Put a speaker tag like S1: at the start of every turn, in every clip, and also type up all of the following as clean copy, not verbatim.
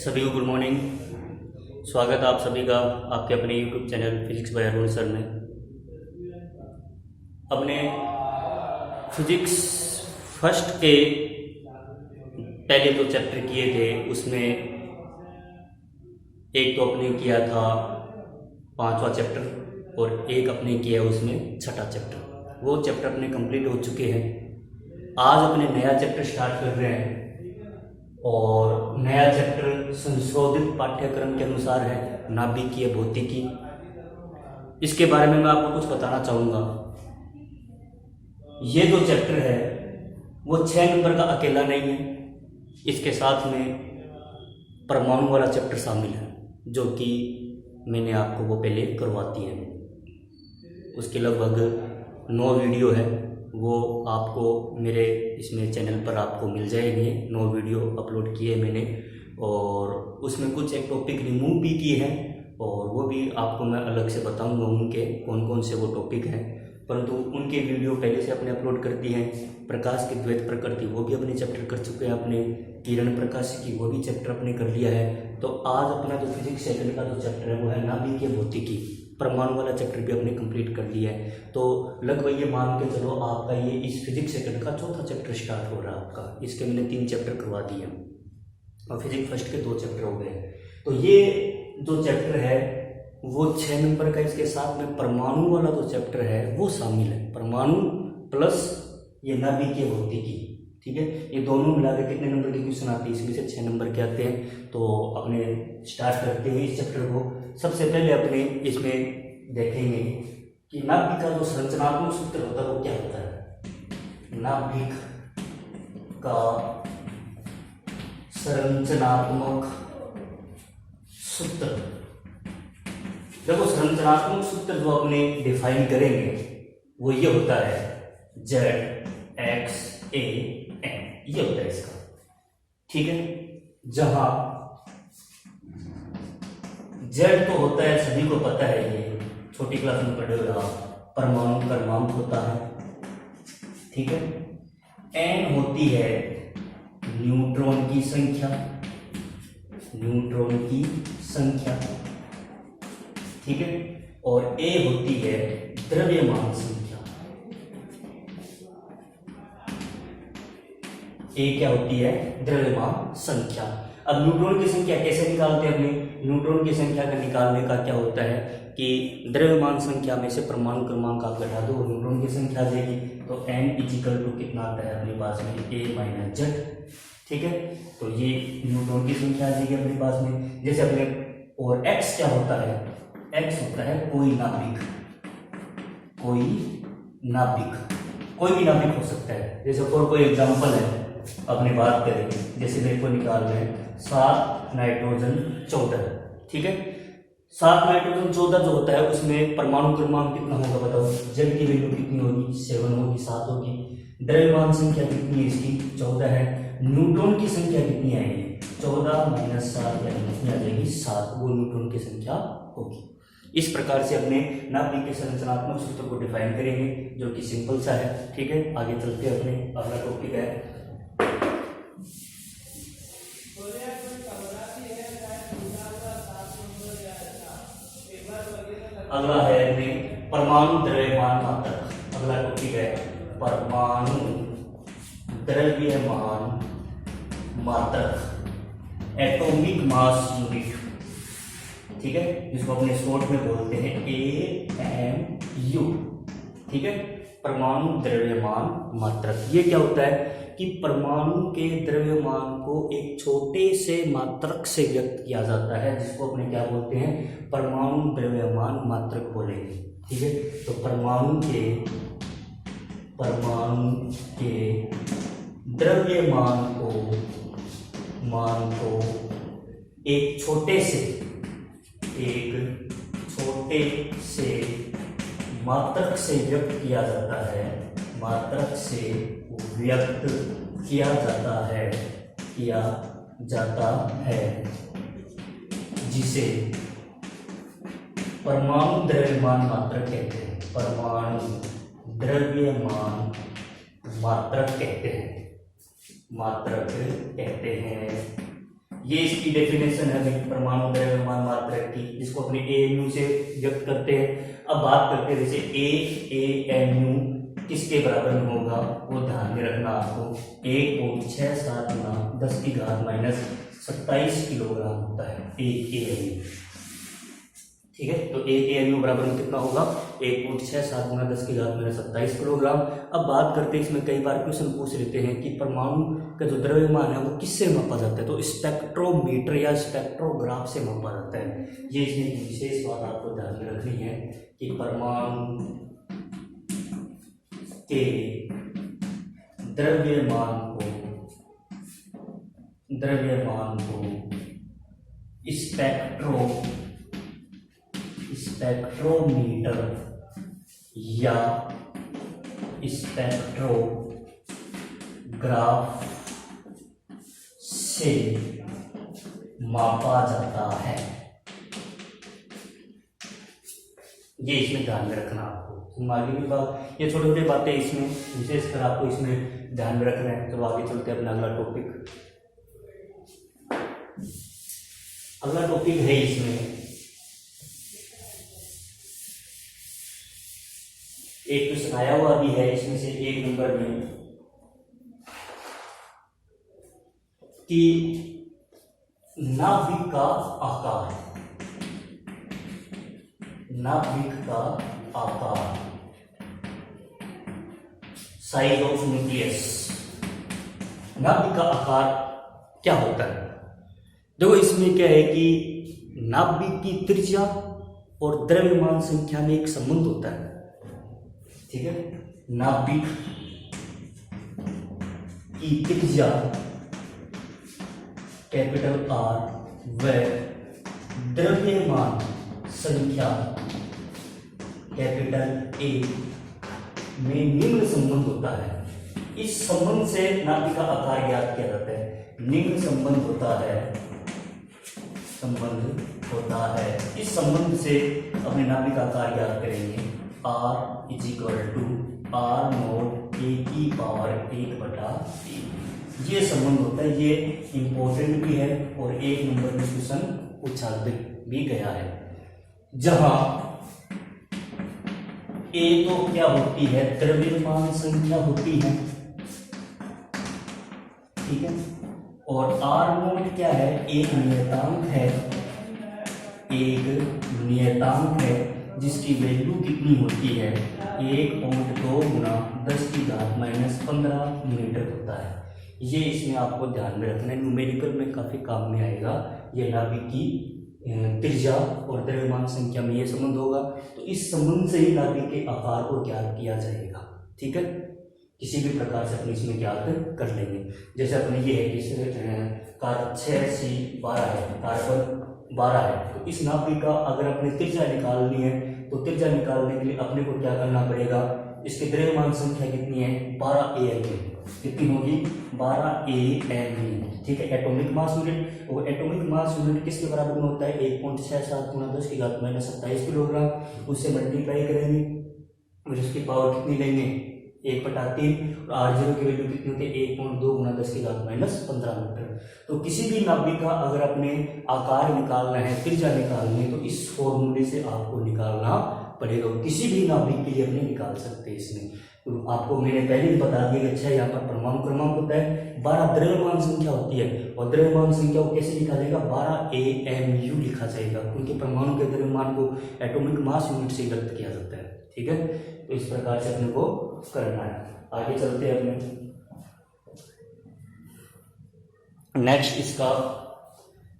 S1: सभी को good morning. स्वागत है आप सभी का आपके अपने YouTube channel physics bye Arun sir में। अपने फिजिक्स फर्स्ट के पहले जो चैप्टर किए थे उसमें एक तो अपने किया था 5वां चैप्टर और एक अपने किया उसमें 6ठा चैप्टर। वो चैप्टर अपने कंप्लीट हो चुके हैं। आज अपने नया चैप्टर स्टार्ट कर रहे हैं और नया चैप्टर संशोधित पाठ्यक्रम के अनुसार है, नाभिकीय भौतिकी। इसके बारे में मैं आपको कुछ बताना चाहूँगा। ये जो चैप्टर है वो 6 नंबर का अकेला नहीं है, इसके साथ में परमाणु वाला चैप्टर शामिल है जो कि मैंने आपको वो पहले करवाती है। उसके लगभग 9 वीडियो है, वो आपको मेरे इसमें चैनल पर आपको मिल जाएंगे। 9 वीडियो अपलोड किए मैंने और उसमें कुछ एक टॉपिक रिमूव भी किए हैं और वो भी आपको मैं अलग से बताऊंगा उनके कौन कौन से वो टॉपिक हैं। परंतु उनके वीडियो पहले से अपने अपलोड कर दी हैं। प्रकाश की द्वैत प्रकृति वो भी अपने चैप्टर कर चुके हैं, अपने किरण प्रकाश की वो भी चैप्टर अपने कर लिया है। तो आज अपना जो फिजिक्स सेकंड का जो चैप्टर है वो है नाभिकीय भौतिकी। परमाणु वाला चैप्टर भी अपने कंप्लीट कर लिया है। तो लगभग ये मान के चलो आपका ये इस फिजिक्स सेकंड का 4था चैप्टर स्टार्ट हो रहा है आपका। इसके मैंने 3 चैप्टर करवा दिए और फिजिक्स फर्स्ट के 2 चैप्टर हो गए। तो ये जो चैप्टर है वो 6 नंबर का, इसके साथ में परमाणु वाला जो चैप्टर है वो शामिल है। परमाणु प्लस ये नाभिकीय भौतिकी, ठीक है। ये दोनों मिलाकर कितने नंबर के क्वेश्चन आते हैं, इसमें से 6 नंबर के आते हैं। तो अपने स्टार्ट करते हैं इस चैप्टर को। सबसे पहले अपने इसमें देखेंगे कि नाभिक का जो संरचनात्मक सूत्र होता है वो क्या होता है। नाभिक का संरचनात्मक सूत्र, देखो संरचनात्मक सूत्र जो अपने डिफाइन करेंगे वो ये होता है ZXAN, ये होता है इसका, ठीक है। जहां Z तो होता है, सभी को पता है, ये छोटी क्लास में पढ़े हुए आप, परमाणु क्रमांक होता है, ठीक है। N होती है न्यूट्रॉन की संख्या, न्यूट्रॉन की संख्या, ठीक है। और A होती है द्रव्यमान संख्या। A क्या होती है? द्रव्यमान संख्या। अब न्यूट्रॉन की संख्या कैसे निकालते हैं अपने? न्यूट्रॉन की संख्या का निकालने का क्या होता है कि द्रव्यमान संख्या में से परमाणु क्रमांक आप घटा दो, न्यूट्रॉन की संख्या आ जाएगी। तो n इक्वल टू कितना आता है अपने पास में? A - Z, ठीक है। तो ये न्यूट्रॉन की संख्या आ जाएगी अपने पास में। जैसे अपने और x क्या होता है? x होता है कोई नाभिक, कोई नाभिक, कोई भी नाभिक हो सकता है। जैसे और कोई एग्जांपल है अपने बात करेंगे, जैसे मेरे को निकाल रहे हैं 7 नाइट्रोजन 14, ठीक है। 7 नाइट्रोजन 14 जो होता है उसमें परमाणु क्रमांक कितना होगा बताओ? Z की वैल्यू कितनी होगी? 7 होगी, 7 होगी। द्रव्यमान संख्या कितनी है इसकी? 14 है। न्यूट्रॉन की संख्या कितनी आएगी? 14 - 7 यानी कितनी आ जाएगी? 7, वो न्यूट्रॉन की संख्या होगी। इस प्रकार से अपने नाभिक के संरचनात्मक सूत्र को डिफाइन करेंगे जो कि सिंपल सा है, ठीक है। आगे चलते हैं, अपने अगला टॉपिक है अगला है अपने परमाणु द्रव्यमान मात्रक। अगला टॉपिक है परमाणु द्रव्यमान मात्रक, एटॉमिक मास यूनिट, ठीक है। जिसको अपने शॉर्ट में बोलते हैं AMU, ठीक है। परमाणु द्रव्यमान मात्रक ये क्या होता है कि परमाणु के द्रव्यमान को एक छोटे से मात्रक से व्यक्त किया जाता है, जिसको अपने क्या बोलते हैं? परमाणु द्रव्यमान मात्रक बोलेंगे, ठीक है। तो परमाणु के द्रव्यमान को एक छोटे से मात्रक से व्यक्त किया जाता है, मात्रक से व्यक्त किया जाता है जिसे परमाणु द्रव्यमान मात्रक कहते हैं। परमाणु द्रव्यमान मात्रक कहते हैं। ये इसकी डेफिनेशन है भाई परमाणु द्रव्यमान मात्रक की, जिसको अपने AMU से व्यक्त करते हैं। अब बात करते हैं जैसे AMU किसके बराबर में होगा, वो ध्यान में रखना आपको। 1.67 गुना 10 की घात माइनस 27 किलोग्राम होता है एक AMU। ठीक है, तो एक AMU बराबर में कितना होगा, 1.67 गुना 10 की घात माइनस 27 किलोग्राम। अब बात करते हैं, इसमें कई बार क्वेश्चन पूछ लेते हैं कि परमाणु का जो द्रव्यमान है वो किससे मापा जाता है, तो स्पेक्ट्रोमीटर या स्पेक्ट्रोग्राफ से मापा जाता है। ये इसमें एक विशेष बात आपको ध्यान में रखनी है कि परमाणु के द्रव्यमान को स्पेक्ट्रोमीटर या स्पेक्ट्रोग्राफ से मापा जाता है। ये इसमें ध्यान में रखना आपको। आगे की बात, ये छोटी छोटी बातें इसमें विशेषकर आपको इसमें ध्यान में रखना है। चलो आगे चलते हैं अपना अगला टॉपिक। अगला टॉपिक है इसमें एक क्वेश्चन आया हुआ भी है इसमें से 1 नंबर में कि नाभिक का आकार, साइज ऑफ न्यूक्लियस, नाभिक का आकार क्या होता है। देखो इसमें क्या है कि नाभिक की त्रिज्या और द्रव्यमान संख्या में एक संबंध होता है। ठीक है, नाभिक की त्रिज्या कैपिटल R व द्रव्यमान संख्या कैपिटल A में निम्न संबंध होता है। इस संबंध से नाभिक का आकार ज्ञात किया जाता है। निम्न संबंध होता है, इस संबंध से अपने नाभिक का आकार ज्ञात करेंगे। R = R नॉट A की पावर 1/A। ये संबंध होता है, ये इंपॉर्टेंट भी है और 1 नंबर में क्वेश्चन पूछा भी गया है। जहां A तो क्या होती है, द्रव्यमान संख्या होती है, ठीक है, और R नॉट क्या है, एक नियतांक है जिसकी वैल्यू कितनी होती है, 1.2 गुना 10 की घात माइनस 15 मीटर होता है। ये इसमें आपको ध्यान में रखना है, न्यूमेरिकल में काफी काम में आएगा। ये नाभिक की त्रिज्या और द्रव्यमान संख्या में ये संबंध होगा, तो इस संबंध से ही नाभिक के आकार को ज्ञात किया जाएगा। ठीक है, किसी भी प्रकार से अपने इसमें ज्ञात कर लेंगे। जैसे अपने ये है कि कार्बन 6C12 है, कार्बन 12 है, तो इस नाभिक का अगर अपने त्रिज्या निकालनी है तो त्रिज्या निकालने के लिए अपने को क्या करना पड़ेगा, इसके द्रव्यमान संख्या कितनी है, 12 AMU। कितनी होगी, 12 AMU। ठीक है, एटॉमिक मास यूनिट, और एटॉमिक मास यूनिट किसके बराबर में होता है, 1.67 गुना 10 की घात माइनस 27 किलोग्राम। उससे मल्टीप्लाई करेंगे और इसकी पावर कितनी लेंगे, 1/3, और R0 की वैल्यू कितनी होती है, 1.2 गुना 10 की घात माइनस 15 मीटर। तो किसी भी नाभिक का अगर अपने आकार निकालना है, त्रिज्या निकालनी है, तो इस फॉर्मूले से आपको निकालना पड़ेगा। किसी भी नाभिक के लिए अपने निकाल सकते हैं इसमें। तो आपको मैंने पहले ही बता दिया कि अच्छा यहाँ पर परमाणु क्रमांक होता है, 12 द्रव्यमान संख्या होती है, और द्रव्यमान संख्या को कैसे लिखा जाएगा, 12 AMU लिखा जाएगा, क्योंकि परमाणु के द्रव्यमान को एटॉमिक मास यूनिट से व्यक्त किया जाता है। ठीक है, तो इस प्रकार से अपने को करना है। आगे चलते हैं अपने नेक्स्ट, इसका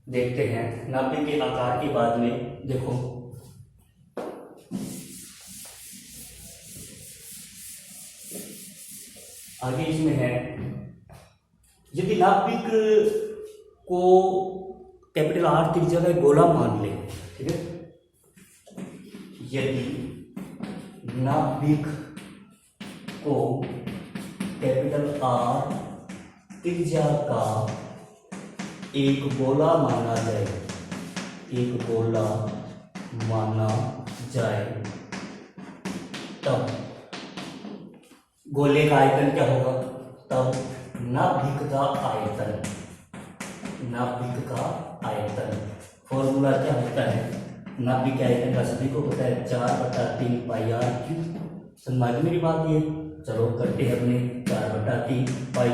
S1: देखते हैं नाभिक के आकार के बाद में। देखो आगे इसमें है, यदि नाभिक को कैपिटल R त्रिज्या का गोला मान ले, ठीक है, यदि नाभिक को कैपिटल R त्रिज्या का एक गोला माना जाए, तब गोले का आयतन क्या होगा, तब नाभिक का आयतन नाभिक का आयतन। फॉर्मूला क्या होता है नाभिक के आयतन का, सभी को पता है 4/3 पाई आर क्यूब। समझ मेरी बात ये, चलो करते हैं अपने 4/3 पाई।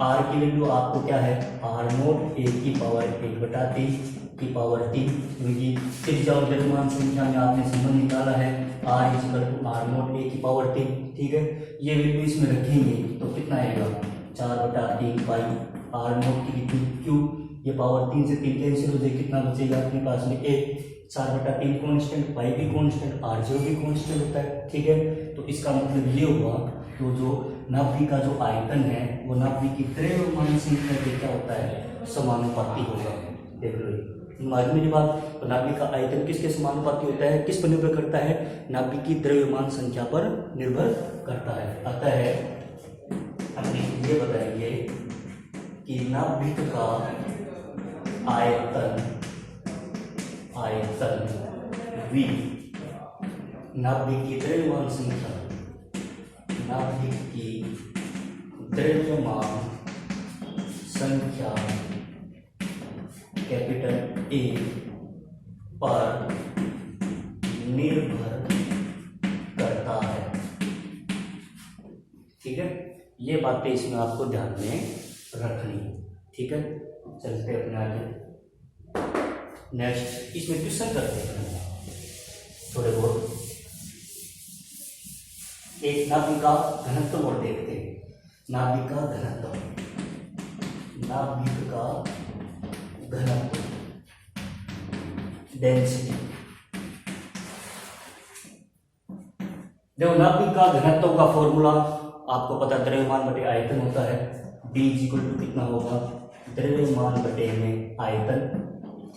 S1: आर की वैल्यू आपको क्या है आर नोट 1 की पावर 1/3 की पावर 3 होगी। फिर जाओ द्रव्यमान संख्या में आपने संबंध निकाला है r equal to r naught 1 की पावर 3, ठीक है। ये वैल्यू इसमें रखेंगे तो कितना आएगा 4/3 पाई आर नोट की क्यूब। ये पावर 3 से 3 कैंसिल हो जाए, कितना बचेगा अपने पास में 1। 4/3 कॉन्स्टेंट, पाई भी कॉन्स्टेंट, आर जो भी कॉन्स्टेंट होता है, ठीक है। तो इसका मतलब ये हुआ तो जो नाभिक का जो आयतन है वो नाभिक की द्रव्यमान संख्या के क्या होता है समानुपाती होगा। देख लो आज मेरी बात, तो नाभिक का आयतन किसके समानुपाती होता है, किस पर निर्भर करता है, नाभिक की द्रव्यमान संख्या पर निर्भर करता है। अतः हमने ये बताएंगे कि नाभिक का आयतन V नाभिक की द्रव्यमान संख्या, नाभिक की द्रव्यमान संख्या कैपिटल A पर निर्भर करता है, ठीक है। ये बातें इसमें आपको ध्यान में रखनी, ठीक है। चलते अपने आगे नेक्स्ट, इसमें क्वेश्चन करते हैं थोड़े बहुत। एक नाभिक का घनत्व और देखते हैं। नाभिक का घनत्व, नाभिक का घनत्व डेंसिटी। देखो नाभिक का घनत्व का फॉर्मूला आपको पता द्रव्यमान बटे आयतन होता है। D इक्वल टू कितना होगा द्रव्यमान बटे में आयतन,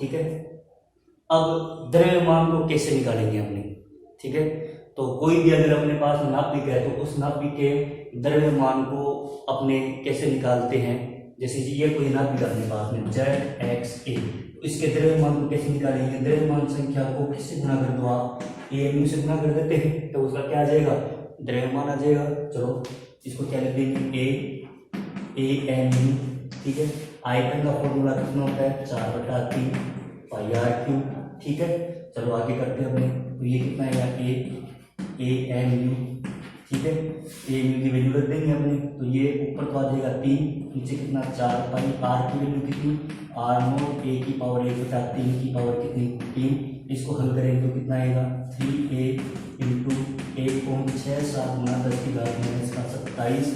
S1: ठीक है। अब द्रव्यमान को कैसे निकालेंगे हमने, ठीक है। तो कोई भी अगर अपने पास नाभिक है तो उस नाभिक के द्रव्यमान को अपने कैसे निकालते हैं, जैसे ये कोई नाभिक अपने पास में ZXA, तो इसके द्रव्यमान को कैसे निकालेंगे, द्रव्यमान संख्या को किससे गुणा कर दो आप, AMU से गुणा कर देते हैं तो उसका क्या आ जाएगा द्रव्यमान आ जाएगा। चलो इसको क्या लिख देंगे AMU, ठीक है। आयतन का फॉर्मूला कितना होता है 4/3 पाई आर क्यूब, ठीक है। चलो आगे करते हैं अपने, तो ये कितना आएगा AMU, ठीक है। AMU की वैल्यू रख देंगे अपने, तो ये ऊपर तो आ जाएगा 3, नीचे कितना 4 पाई। आर की वैल्यू कितनी आर नोट 1 की पावर 1/3 की पावर कितनी 3। इसको हल करेंगे तो कितना आएगा 3A इंटू 1.67 गुना 10⁻⁻27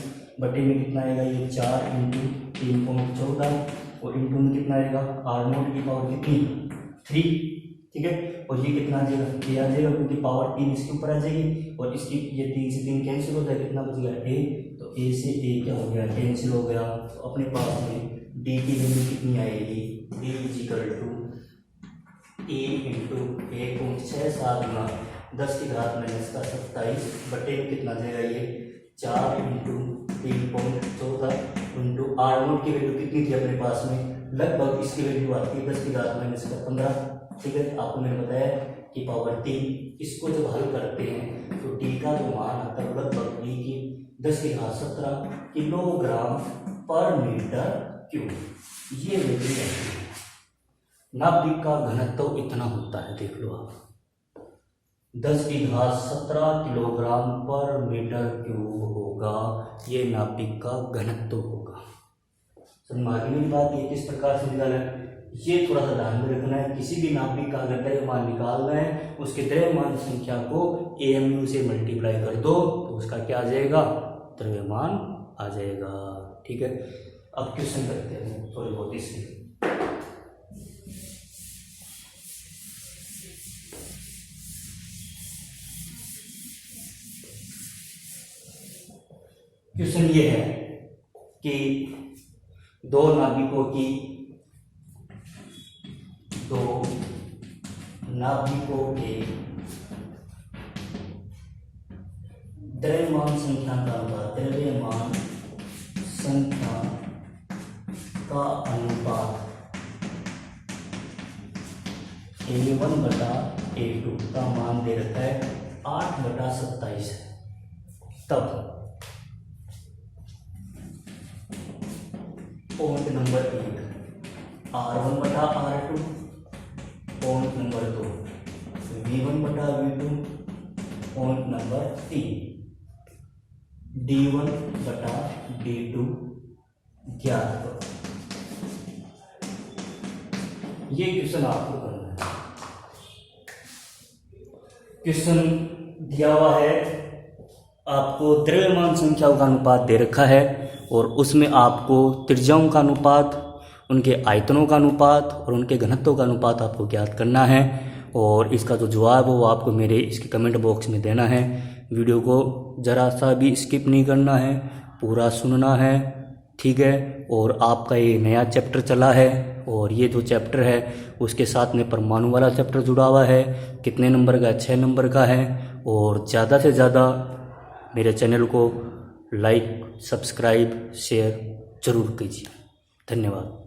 S1: बटे में कितना आएगा ये 4 इंटू 3.14 और इंटू में कितना आएगा आर नोट की पावर कितनी 3, ठीक है। और ये कितना आ जाएगा ये आ जाएगा क्योंकि पावर 3 इसके ऊपर आ जाएगी और इसकी ये 3 से 3 कैंसिल हो जाएगा, कितना बच गया A, तो A से A क्या हो गया कैंसिल हो गया। तो अपने पास में D की वैल्यू कितनी आएगी D equal to A into 1.67 गुना 10⁻⁻27 बटे में कितना जाएगा ये 4 इंटू 3.14 इंटू आर नोट की वैल्यू कितनी थी अपने पास में लगभग इसकी वैल्यू आती है 10⁻⁻15, ठीक है। आपको मैंने बताया कि पावर 3, इसको जब हल करते हैं तो डी का जो मान आता है लगभग डी की 10⁻17 किलोग्राम पर मीटर क्यूब, ये वैल्यू है। नाभिक का घनत्व इतना होता है, देख लो आप 10⁻17 किलोग्राम पर मीटर क्यूब होगा, ये नाभिक का घनत्व होगा। समझ में बात ये किस प्रकार से निकालना है, ये थोड़ा सा ध्यान में रखना है। किसी भी नाभिक का अगर द्रव्यमान निकालना है उसके द्रव्यमान संख्या को AMU से मल्टीप्लाई कर दो तो उसका क्या आ जाएगा द्रव्यमान आ जाएगा, ठीक है। अब क्वेश्चन करते हैं थोड़ी बहुत इसमें। क्वेश्चन ये है कि दो नाभिकों के द्रव्यमान संख्या का अनुपात, द्रव्यमान संख्या का अनुपात A1/A2 का मान दे रखा है 8/27 है। तब पॉइंट नंबर 1 R1 बटा R2 पॉइंट नंबर 2, V1 बटा V2 पॉइंट नंबर 3, D1 बटा D2 ज्ञात करो। ये क्वेश्चन आपको करना है। क्वेश्चन दिया हुआ है, आपको द्रव्यमान संख्याओं का अनुपात दे रखा है और उसमें आपको त्रिज्याओं का अनुपात, उनके आयतनों का अनुपात और उनके घनत्वों का अनुपात आपको ज्ञात करना है। और इसका जो जवाब है वो आपको मेरे इसके कमेंट बॉक्स में देना है। वीडियो को ज़रा सा भी स्किप नहीं करना है, पूरा सुनना है, ठीक है। और आपका ये नया चैप्टर चला है और ये जो चैप्टर है उसके साथ में परमाणु वाला चैप्टर जुड़ा हुआ है। कितने नंबर का? 6 नंबर का है। और ज़्यादा से ज़्यादा मेरे चैनल को लाइक, सब्सक्राइब, शेयर ज़रूर कीजिए। धन्यवाद।